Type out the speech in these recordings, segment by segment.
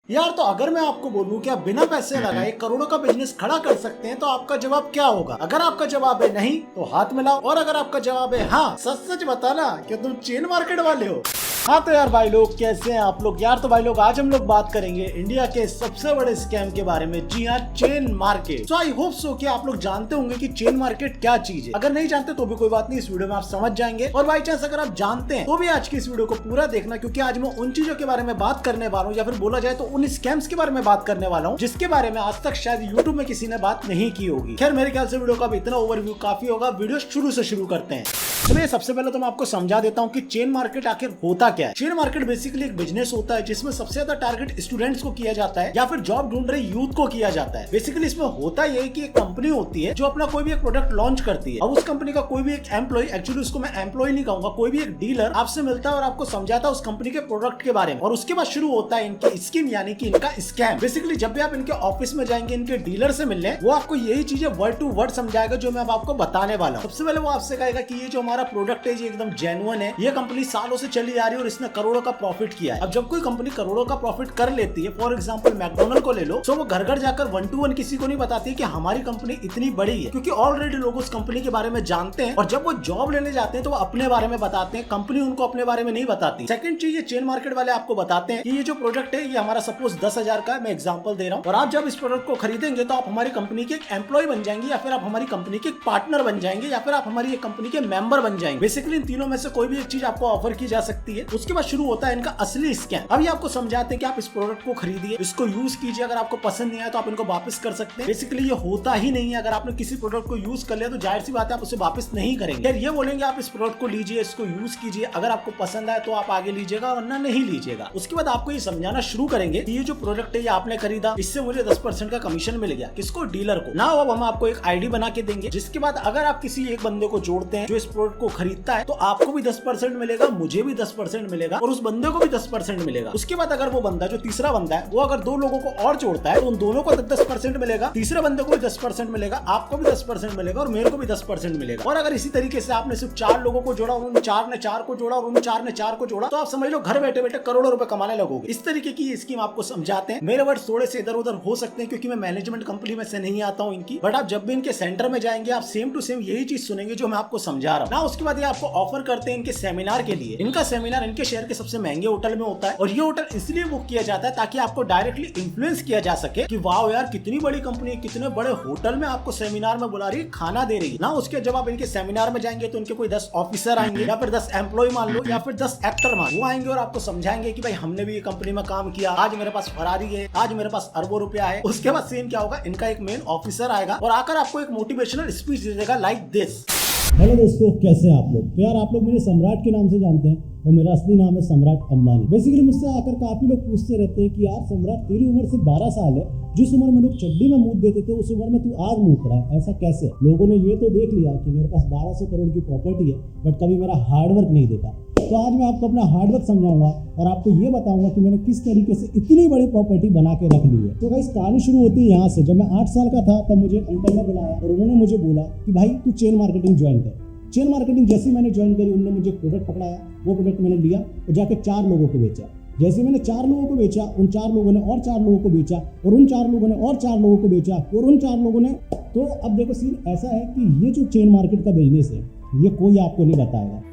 यार तो अगर मैं आपको बोलूं कि आप बिना पैसे लगाए करोड़ों का बिजनेस खड़ा कर सकते हैं तो आपका जवाब क्या होगा? अगर आपका जवाब है नहीं तो हाथ मिलाओ, और अगर आपका जवाब है हाँ, सच सच बताना कि तुम चेन मार्केट वाले हो। हाँ तो यार भाई लोग, कैसे हैं आप लोग? यार तो भाई लोग, आज हम लोग बात करेंगे इंडिया के सबसे बड़े स्कैम के बारे में। जी हाँ, chain market. So I hope so कि आप लोग जानते होंगे कि चेन मार्केट क्या चीज है। अगर नहीं जानते तो भी कोई बात नहीं, इस वीडियो में आप समझ जाएंगे। और बाई चांस अगर आप जानते हैं तो भी आज की इस वीडियो को पूरा देखना, क्योंकि आज मैं उन चीजों के बारे में बात करने वाला हूँ, या फिर बोला जाए तो उन स्कैम्स के बारे में बात करने वाला हूँ जिसके बारे में आज तक शायद यूट्यूब में किसी ने बात नहीं की होगी। खैर मेरे ख्याल से वीडियो का इतना ओवरव्यू काफी होगा। वीडियो शुरू से शुरू करते हैं। चलिए सबसे पहले तो मैं आपको समझा देता हूँ कि चेन मार्केट आखिर होता क्या है। चेन मार्केट बेसिकली एक बिजनेस होता है जिसमें सबसे ज्यादा टारगेट स्टूडेंट्स को किया जाता है या फिर जॉब ढूंढ रहे यूथ को किया जाता है। बेसिकली इसमें होता यह है कि एक कंपनी होती है जो अपना कोई भी एक प्रोडक्ट लॉन्च करती है। अब उस कंपनी का कोई भी एक एम्प्लॉय, एक्चुअली उसको मैं एम्प्लॉय नहीं कहूंगा, कोई भी एक डीलर आपसे मिलता है और आपको समझाता है उस कंपनी के प्रोडक्ट के बारे में। और उसके बाद शुरू होता है इनकी स्कीम, यानी कि इनका स्कैम। बेसिकली जब भी आप इनके ऑफिस में जाएंगे इनके डीलर से मिलने, वो आपको यही चीजें वर्ड टू वर्ड समझाएगा जो मैं अब आपको बताने वाला हूँ। सबसे पहले वो आपसे कहेगा कि ये जो हमारा प्रोडक्ट है ये एकदम जेन्युइन है, ये कंपनी सालों से चली आ रही है और इसने करोड़ों का प्रॉफिट किया है। अब जब कोई कंपनी करोड़ों का प्रॉफिट कर लेती है, फॉर एग्जांपल मैकडोनल्ड को ले लो, तो वो घर घर जाकर 1 to 1 किसी को नहीं बताती कि हमारी कंपनी इतनी बड़ी है, क्योंकि ऑलरेडी लोग उस कंपनी के बारे में जानते हैं। और जब वो जॉब लेने जाते हैं तो वो अपने बारे में बताते हैं, कंपनी उनको अपने बारे में नहीं बताती। सेकंड चीज, ये चेन मार्केट वाले आपको बताते हैं कि ये जो प्रोडक्ट है ये हमारा सपोज 10,000 का है, मैं एग्जांपल दे रहा हूँ, और आप जब इस प्रोडक्ट को खरीदेंगे तो आप हमारी कंपनी के एक एम्प्लॉय बन जाएंगे, या फिर आप हमारी कंपनी के एक पार्टनर बन जाएंगे, या फिर आप हमारी कंपनी के मेंबर बन जाएंगे। बेसिकली इन तीनों में से कोई भी एक चीज आपको ऑफर की जा सकती है। उसके बाद शुरू होता है इनका असली स्कैम। अब ये आपको समझाते हैं कि आप इस प्रोडक्ट को खरीदिए, इसको यूज कीजिए, अगर आपको पसंद नहीं आया तो आप इनको वापस कर सकते हैं। बेसिकली ये होता ही नहीं है। अगर आपने किसी प्रोडक्ट को यूज कर लिया तो जाहिर सी बात है आप उसे वापस नहीं करेंगे। यार ये बोलेंगे आप इस प्रोडक्ट को लीजिए, इसको यूज कीजिए, अगर आपको पसंद आए तो आप आगे लीजिएगा वरना नहीं लीजिएगा। उसके बाद आपको ये समझाना शुरू करेंगे कि ये जो प्रोडक्ट है ये आपने खरीदा, इससे मुझे 10% का कमीशन मिल गया। किसको? डीलर को ना। अब हम आपको एक आईडी बना के देंगे, जिसके बाद अगर आप किसी एक बंदे को जोड़ते हैं जो इस प्रोडक्ट को खरीदता है तो आपको भी 10% मिलेगा, मुझे भी 10% मिलेगा और उस बंदे को भी 10% मिलेगा। उसके बाद अगर वो बंदा, जो तीसरा बंदा है, वो अगर 2 लोगों को और जोड़ता है तो उन दोनों को 10% मिलेगा, तीसरे बंदे को भी 10% मिलेगा, आपको भी 10% मिलेगा और मेरे को भी 10% मिलेगा। और अगर इसी तरीके से आपने सिर्फ 4 लोगों को जोड़ा और उन 4 ने 4 को जोड़ा और उन 4 ने 4 को जोड़ा, तो आप समझ लो घर बैठे बैठे करोड़ों रुपए कमाने लगोगे। इस तरीके की स्कीम आपको समझाते हैं। मेरे वर्ड थोड़े से इधर उधर हो सकते हैं क्योंकि मैं मैनेजमेंट कंपनी में से नहीं आता हूँ इनकी, बट आप जब भी इनके सेंटर में जाएंगे आप सेम टू सेम यही चीज सुनेंगे जो मैं आपको समझा रहा हूँ ना। उसके बाद ये आपको ऑफर करते हैं इनके सेमिनार के लिए। इनका सेमिनार इनके शहर के सबसे महंगे होटल में होता है और ये होटल इसलिए बुक किया जाता है ताकि आपको डायरेक्टली इन्फ्लुएंस किया जा सके कि वाह यार कितनी बड़ी कंपनी, कितने बड़े होटल में आपको सेमिनार में बुला रही है, खाना दे रही है ना। उसके जब आप इनके सेमिनार में जाएंगे तो इनके कोई 10 ऑफिसर आएंगे, या फिर 10 एम्प्लॉय मान लो, या फिर 10 एक्टर मान लो, वो आएंगे और आपको समझाएंगे कि भाई हमने भी ये कंपनी में काम किया, आज मेरे पास फरारी है, आज मेरे पास अरबों रुपया है। उसके बाद सीन क्या होगा, इनका एक मेन ऑफिसर आएगा और आकर आपको एक मोटिवेशनल स्पीच दे देगा लाइक दिस। हेलो दोस्तों, कैसे हैं आप लोग? तो यार आप लोग मुझे सम्राट के नाम से जानते हैं और मेरा असली नाम है सम्राट अंबानी। बेसिकली मुझसे आकर काफी लोग पूछते रहते हैं कि यार सम्राट तेरी उम्र सिर्फ 12 साल है, जिस उम्र में लोग चड्डी में मूत देते थे उस उम्र में तू आग मूत रहा है, ऐसा कैसे? लोगों ने ये तो देख लिया कि मेरे पास 1200 करोड़ की प्रॉपर्टी है, बट कभी मेरा हार्डवर्क नहीं देखा। तो आज मैं आपको अपना हार्डवर्क समझाऊंगा और आपको ये बताऊंगा कि मैंने किस तरीके से इतनी बड़ी प्रॉपर्टी बना के रख ली है। तो गाइस कहानी शुरू होती है यहाँ से। जब मैं 8 साल का था तब मुझे अंकल ने बुलाया और उन्होंने मुझे बोला कि भाई तू चेन मार्केटिंग ज्वाइन कर। चेन मार्केटिंग जैसे मैंने ज्वाइन करी, उन्होंने मुझे प्रोडक्ट पकड़ाया, वो प्रोडक्ट मैंने लिया और जाके 4 लोगों को बेचा। जैसे मैंने 4 लोगों को बेचा, उन 4 लोगों ने और 4 लोगों को बेचा और उन 4 लोगों ने और 4 लोगों को बेचा और उन 4 लोगों ने। तो अब देखो सीन ऐसा है कि ये जो चेन मार्केट का बिजनेस है ये कोई आपको नहीं बताएगा।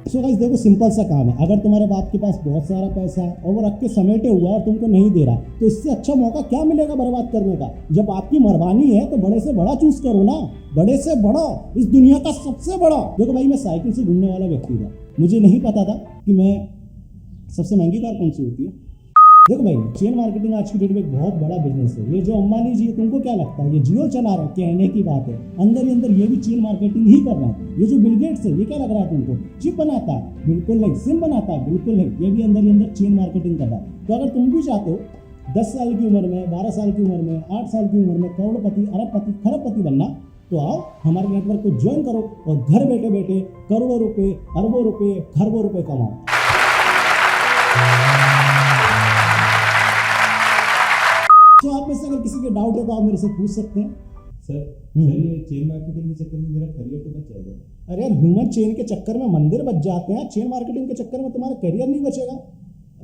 सो गाइस देखो, सिंपल सा काम है। अगर तुम्हारे बाप के पास बहुत सारा पैसा है और वो रख के समेटे हुआ और तुमको नहीं दे रहा, तो इससे अच्छा मौका क्या मिलेगा बर्बाद करने का? जब आपकी मेहरबानी है तो बड़े से बड़ा चूज करो ना, बड़े से बड़ा, इस दुनिया का सबसे बड़ा। देखो भाई, मैं साइकिल से घूमने वाला व्यक्ति था, मुझे नहीं पता था कि मैं सबसे महंगी कार कौन सी होती है। देखो भाई, चेन मार्केटिंग आज की डेट में एक बहुत बड़ा बिजनेस है। ये जो अंबानी जी, तुमको क्या लगता है ये जियो चला रहा है? कहने की बात है, अंदर ही अंदर ये भी चेन मार्केटिंग ही कर रहा है। ये जो बिल गेट्स है, ये क्या लग रहा है तुमको? चिप बनाता है? बिल्कुल नहीं। सिम बनाता है? बिल्कुल नहीं। ये भी अंदर ही अंदर चेन मार्केटिंग कर रहा है। तो अगर तुम भी चाहते हो 10 साल की उम्र में, 12 साल की उम्र में, 8 साल की उम्र में करोड़पति, अरबपति, खरबपति बनना, तो आओ हमारे नेटवर्क को ज्वाइन करो और घर बैठे बैठे करोड़ों रुपए, अरबों रुपए, खरबों रुपए कमाओ। तो आप में से अगर किसी के डाउट है तो आप मेरे से पूछ सकते हैं। सर ये चेन मार्केटिंग के चक्कर में मेरा करियर तो बच जाएगा। अरे यार, ह्यूमन चेन के चक्कर में मंदिर बच जाते हैं, चेन मार्केटिंग के चक्कर में तुम्हारा करियर नहीं बचेगा।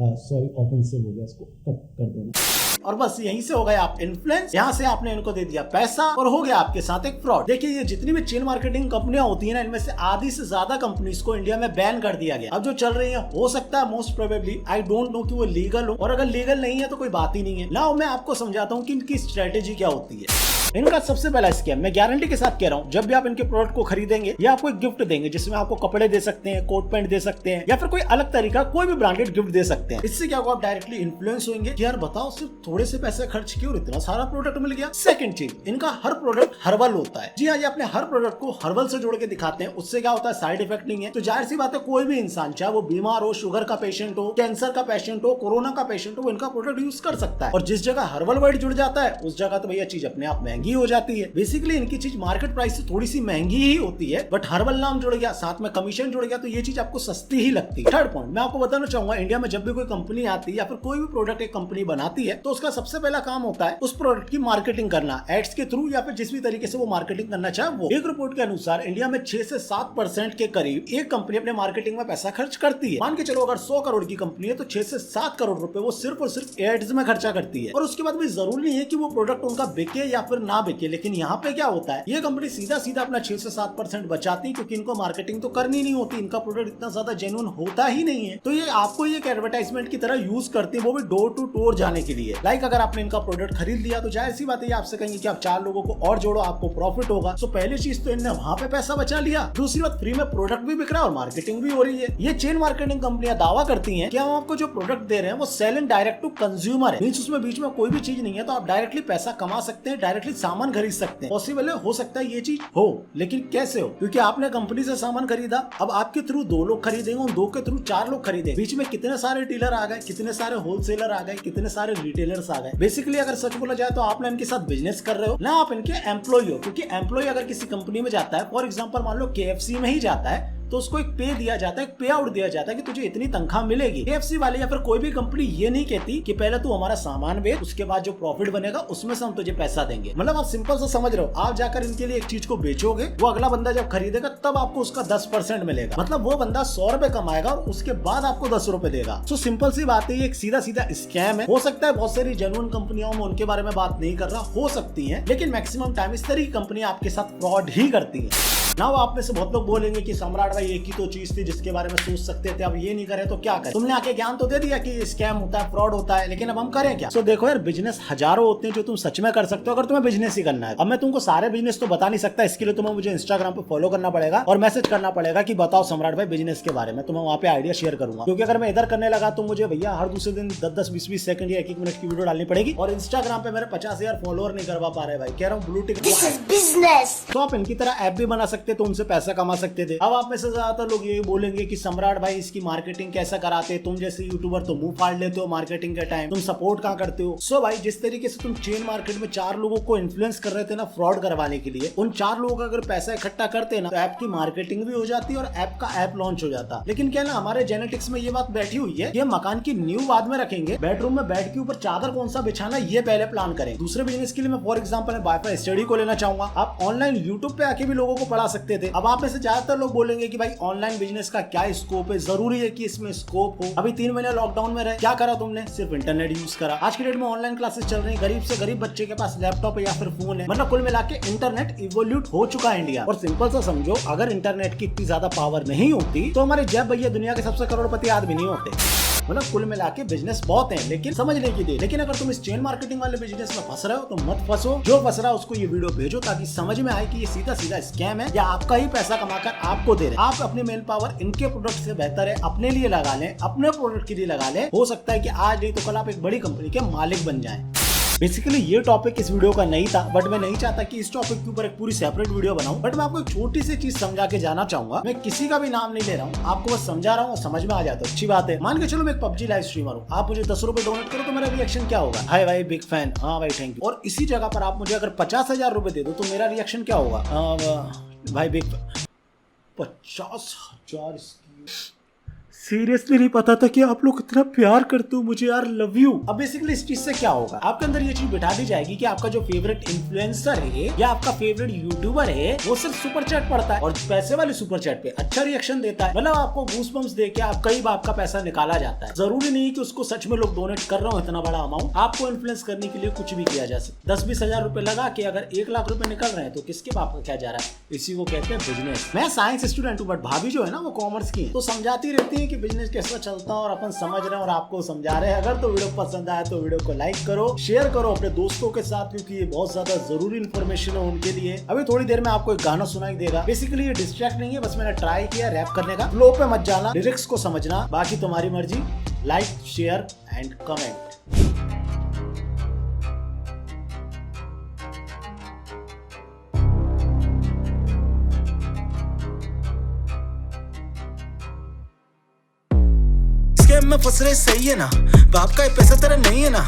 सॉरी ऑफेंसिव हो गया, इसको कट कर देना। और बस यहीं से हो गए आप इन्फ्लुएंस, यहाँ से आपने इनको दे दिया पैसा और हो गया आपके साथ एक फ्रॉड। देखिए ये जितनी भी चेन मार्केटिंग कंपनियां होती है ना, इनमें से आधी से ज्यादा कंपनीज को इंडिया में बैन कर दिया गया। अब जो चल रही है हो सकता है most probably, I don't know कि वो लीगल हो, और अगर लीगल नहीं है तो कोई बात ही नहीं है। नाउ मैं आपको समझाता हूँ कि इनकी स्ट्रेटेजी क्या होती है। इनका सबसे पहला स्कैम, मैं गारंटी के साथ कह रहा हूँ, जब भी आप इनके प्रोडक्ट को खरीदेंगे ये आपको एक गिफ्ट देंगे, जिसमें आपको कपड़े दे सकते हैं, कोट पैंट दे सकते हैं, या फिर कोई अलग तरीका कोई भी ब्रांडेड गिफ्ट दे सकते हैं। इससे क्या होगा, आप डायरेक्टली इन्फ्लुएंस होंगे कि यार बताओ सिर्फ थोड़े से पैसे खर्च किए और इतना सारा प्रोडक्ट मिल गया। सेकंड चीज, इनका हर प्रोडक्ट हर्बल होता है। जी हाँ, ये अपने हर प्रोडक्ट को हर्बल से जोड़ के दिखाते हैं। उससे क्या होता है, साइड इफेक्ट नहीं है। तो जाहिर सी बात है कोई भी इंसान, चाहे वो बीमार हो, शुगर का पेशेंट हो, कैंसर का पेशेंट हो, कोरोना का पेशेंट हो, वो इनका प्रोडक्ट यूज कर सकता है। और जिस जगह हर्बल वर्ड जुड़ जाता है उस जगह तो भैया चीज अपने आप महंगी हो जाती है। बेसिकली इनकी चीज मार्केट प्राइस से थोड़ी सी महंगी ही होती है, बट हर्बल नाम जुड़ गया, साथ में कमीशन जुड़ गया, तो ये चीज आपको सस्ती ही लगती है। थर्ड पॉइंट मैं आपको बताना चाहूंगा, इंडिया में जब भी कोई कंपनी आती है या फिर कोई भी प्रोडक्ट एक कंपनी बनाती है तो उसका सबसे पहला काम होता है उस प्रोडक्ट की मार्केटिंग करना, एड्स के थ्रू या फिर जिस भी तरीके से वो मार्केटिंग करना चाहे वो। एक रिपोर्ट के अनुसार इंडिया में 6 से 7% के करीब एक कंपनी अपने मार्केटिंग में पैसा खर्च करती है। मान के चलो अगर 100 करोड़ की कंपनी है तो 6 से 7 करोड़ रुपए वो सिर्फ और सिर्फ एड्स में खर्चा करती है। और उसके बाद भी जरूरी नहीं है कि वो प्रोडक्ट उनका बिके या फिर ना बिके, लेकिन यहाँ पे क्या होता है, ये कंपनी सीधा सीधा अपना 6 से 7% बचाती है, क्योंकि इनको मार्केटिंग तो करनी नहीं होती, इनका प्रोडक्ट इतना ज्यादा जेन्युइन होता ही नहीं है। तो ये आपको एक एडवर्टाइजमेंट की तरह यूज करती है, वो भी डोर टू डोर जाने के लिए। लाइक अगर आपने इनका प्रोडक्ट खरीद लिया तो जाहिर सी बात है आपसे कहेंगे कि आप 4 लोगों को और जोड़ो, आपको प्रॉफिट होगा। तो पहली चीज तो इनने वहां पे पैसा बचा लिया, दूसरी बात फ्री में प्रोडक्ट भी बिक रहा है और मार्केटिंग भी हो रही है। ये चेन मार्केटिंग कंपनियां दावा करती हैं कि हम आपको जो प्रोडक्ट दे रहे हैं वो sale in direct to consumer है, मींस उसमें बीच में कोई भी चीज नहीं है, तो आप डायरेक्टली पैसा कमा सकते हैं, डायरेक्टली सामान खरीद सकते हैं। पॉसिबल है, हो सकता है ये चीज हो, लेकिन कैसे हो, क्योंकि आपने कंपनी से सामान खरीदा, अब आपके थ्रू 2 लोग खरीदेंगे, उन 2 के थ्रू 4 लोग खरीदे, बीच में कितने सारे डीलर आ गए, कितने सारे होलसेलर आ गए, कितने सारे रिटेलर्स आ गए। बेसिकली अगर सच बोला जाए तो आप ना इनके साथ बिजनेस कर रहे हो ना, आप इनके एम्प्लॉय हो। क्योंकि एम्प्लॉय अगर किसी कंपनी में जाता है, फॉर एग्जांपल मान लो KFC में ही जाता है, तो उसको एक पे दिया जाता है, एक पे आउट दिया जाता है कि तुझे इतनी तनख्वाह मिलेगी। KFC वाले या फिर कोई भी कंपनी ये नहीं कहती कि पहले तू हमारा सामान बेच, उसके बाद जो प्रॉफिट बनेगा उसमें से हम तुझे पैसा देंगे। मतलब आप सिंपल सा समझ रहे हो, आप जाकर इनके लिए एक चीज को बेचोगे, वो अगला बंदा जब खरीदेगा तब आपको उसका 10% मिलेगा। मतलब वो बंदा 100 रुपए कमाएगा और उसके बाद आपको 10 रुपए देगा। तो सिंपल सी बात है, ये एक सीधा सीधा स्कैम है। हो सकता है बहुत सारी जेन्युइन कंपनियों में, उनके बारे में बात नहीं कर रहा, हो सकती है, लेकिन मैक्सिमम टाइम इस तरह की कंपनी आपके साथ फ्रॉड ही करती है। ना वो आप में से बहुत लोग बोलेंगे कि सम्राट भाई एक ही तो चीज थी जिसके बारे में सोच सकते थे, अब ये नहीं करे तो क्या करें। तुमने आके ज्ञान तो दे दिया कि स्कैम होता है, फ्रॉड होता है, लेकिन अब हम करें क्या। तो देखो यार, बिजनेस हजारों होते हैं जो तुम सच में कर सकते हो अगर तुम्हें बिजनेस ही करना है। अब मैं तुमको सारे बिजनेस तो बता नहीं सकता, इसके लिए तुम्हें मुझे इंस्टाग्राम पे फॉलो करना पड़ेगा और मैसेज करना पड़ेगा कि बताओ सम्राट भाई बिजनेस के बारे में, तो मैं वहाँ पे आइडिया शेयर करूंगा। क्योंकि अगर मैं इधर करने लगा तो मुझे भैया हर दूसरे दिन 10-10, 20-20 सेकंड या 1-1 मिनट की वीडियो डालनी पड़ेगी, और इंस्टाग्राम पे मेरे 50,000 फॉलोअर नहीं करवा पा रहे भाई, कह रहा हूँ ब्लू टिक। तो आप इनकी तरह ऐप भी बना सकते तो उनसे पैसा कमा सकते थे। अब आप में से ज्यादातर लोग ये बोलेंगे कि सम्राट भाई इसकी मार्केटिंग कैसे कराते, तुम जैसे यूट्यूबर तो मुंह फाड़ लेते हो मार्केटिंग के टाइम, तुम सपोर्ट कहाँ करते हो। सो भाई जिस तरीके से तुम चेन मार्केट में 4 लोगों को इन्फ्लुएंस कर रहे थे ना फ्रॉड करवाने के लिए, उन 4 लोगों का अगर पैसा इकट्ठा करते ना तो ऐप की मार्केटिंग भी हो जाती और ऐप का ऐप लॉन्च हो जाता। लेकिन क्या ना, हमारे जेनेटिक्स में ये बात बैठी हुई है, ये मकान की नींव बाद में रखेंगे, बेडरूम में बेड के ऊपर चादर कौन सा बिछाना ये पहले प्लान करें। दूसरे बिजनेस के लिए मैं फॉर एग्जांपल वाईफाई स्टडी को लेना चाहूंगा। आप ऑनलाइन यूट्यूब पे आके भी लोगों को पढ़ा सकते थे। अब आप में से ज्यादातर लोग बोलेंगे कि भाई ऑनलाइन बिजनेस का क्या स्कोप है, जरूरी है कि इसमें स्कोप हो। अभी 3 महीने लॉकडाउन में रहे, क्या करा तुमने, सिर्फ इंटरनेट यूज करा। आज की डेट में ऑनलाइन क्लासेस चल रही है, गरीब से गरीब बच्चे के पास लैपटॉप है या फिर फोन है। मतलब कुल मिला के इंटरनेट इवोल्यूट हो चुका है इंडिया। और सिंपल सा समझो, अगर इंटरनेट की इतनी ज्यादा पावर नहीं होती तो हमारे जैब भैया दुनिया के सबसे करोड़पति आदमी नहीं होते। मतलब कुल मिला के बिजनेस बहुत है, लेकिन समझने की देर। लेकिन अगर तुम इस चेन मार्केटिंग वाले बिजनेस में फंस रहे हो तो मत फंसो। जो फंस रहा है उसको ये वीडियो भेजो ताकि समझ में आए कि ये सीधा सीधा स्कैम है या आपका ही पैसा कमाकर आपको दे रहे हैं। आप अपनी मेल पावर इनके प्रोडक्ट से बेहतर है अपने लिए लगा लें, अपने प्रोडक्ट के लिए लगा लें। हो सकता है कि आज नहीं तो कल आप एक बड़ी कंपनी के मालिक बन जाएं। बेसिकली ये टॉपिक इस वीडियो का नहीं था, बट मैं नहीं चाहता कि इस टॉपिक के ऊपर एक पूरी सेपरेट वीडियो बनाऊं। बट मैं आपको एक छोटी सी चीज समझा के जाना चाहूंगा। मैं किसी का भी नाम नहीं ले रहा हूँ, आपको बस समझा रहा हूँ, समझ में आ जाता है अच्छी बात है। मान के चलो मैं एक PUBG लाइव स्ट्रीमर हूँ, आप मुझे 10 रुपए डोनेट करो तो मेरा रिएक्शन क्या होगा, हाय भाई बिग फैन, हाँ भाई थैंक यू। और इसी जगह पर आप मुझे अगर 50,000 रुपए दे दो तो मेरा रिएक्शन क्या होगा, भाई बिग 50,000 सीरियसली नहीं पता था कि आप लोग इतना प्यार करते हो मुझे यार, लव यू। अब बेसिकली इस चीज से क्या होगा, आपके अंदर ये चीज बिठा दी जाएगी कि आपका जो फेवरेट इन्फ्लुएंसर है या आपका फेवरेट यूट्यूबर है वो सिर्फ सुपर चैट पढ़ता है और पैसे वाले सुपर चैट पे अच्छा रिएक्शन देता है, मतलब आपको गूसबम्स दे के आप कई बार आपका पैसा निकाला जाता है। जरूरी नहीं कि उसको सच में लोग डोनेट कर रहे हो इतना बड़ा अमाउंट, आपको इन्फ्लुएंस करने के लिए कुछ भी किया जा सकता है। 10-20 हजार रुपए लगा के अगर 1 लाख रुपए निकल रहे हैं तो किसके बाप का क्या जा रहा है, इसी को कहते हैं बिजनेस। मैं साइंस स्टूडेंट हूँ बट भाभी जो है ना वो कॉमर्स की है, तो समझाती रहती है कि बिजनेस कैसा चलता है और अपन समझ रहे हैं और आपको समझा रहे हैं। अगर तो वीडियो पसंद आया तो वीडियो को लाइक करो, शेयर करो अपने दोस्तों के साथ, क्योंकि ये बहुत ज्यादा जरूरी इन्फॉर्मेशन है उनके लिए। अभी थोड़ी देर में आपको एक गाना सुनाई देगा, बेसिकली ये डिस्ट्रैक्ट नहीं है, बस मैंने ट्राई किया रैप करने का। फ्लो पे मत जाना, लिरिक्स को समझना, बाकी तुम्हारी मर्जी। Like, share and comment. में फंस रहे सही है ना, बाप का पैसा तेरा नहीं है ना,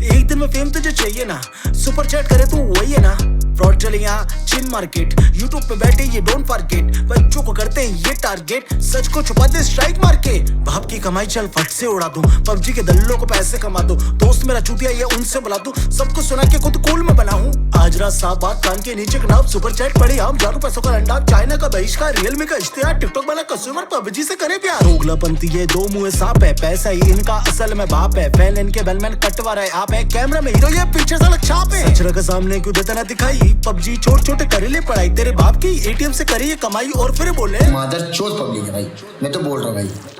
एक दिन में फेम तुझे चाहिए ना, सुपर चैट करे तू वही है ना। फ्रॉड चले यहाँ चिन मार्केट, यूट्यूब पे बैठे ये डोंट फॉरगेट, बच्चों को करते हैं ये टारगेट, सच को छुपा दे स्ट्राइक मार के। बाप की कमाई चल फट से उड़ा दूं, पबजी के दल्लों को पैसे कमा दो, दोस्त मेरा चूतिया ये उनसे बुला दूं, सबको सुना के खुद कूल में बना हूं। आज रात साफ बात कान के नीचे कनाब, सुपर चैट पड़े हम जानू पैसों का अंडा, चाइना का बहिष्कार, रियलमी का इश्तेहार, टिकटॉक वाला कंज्यूमर पबजी से करे प्यार। दोगलापंती ये दो मुंह सांप है, पैसा ही इनका असल में बाप है, फैन इनके बेलमैन कटवा रहे आप है, कैमरा में हीरो ये पीछे साला छाप है। सच के सामने क्यों देता ना दिखाई, पबजी छोटे छोटे करे ले पढ़ाई, तेरे बाप की एटीएम से करी ये कमाई और फिर बोले मादर चोद पब्लिक है भाई, मैं तो बोल रहा हूँ भाई।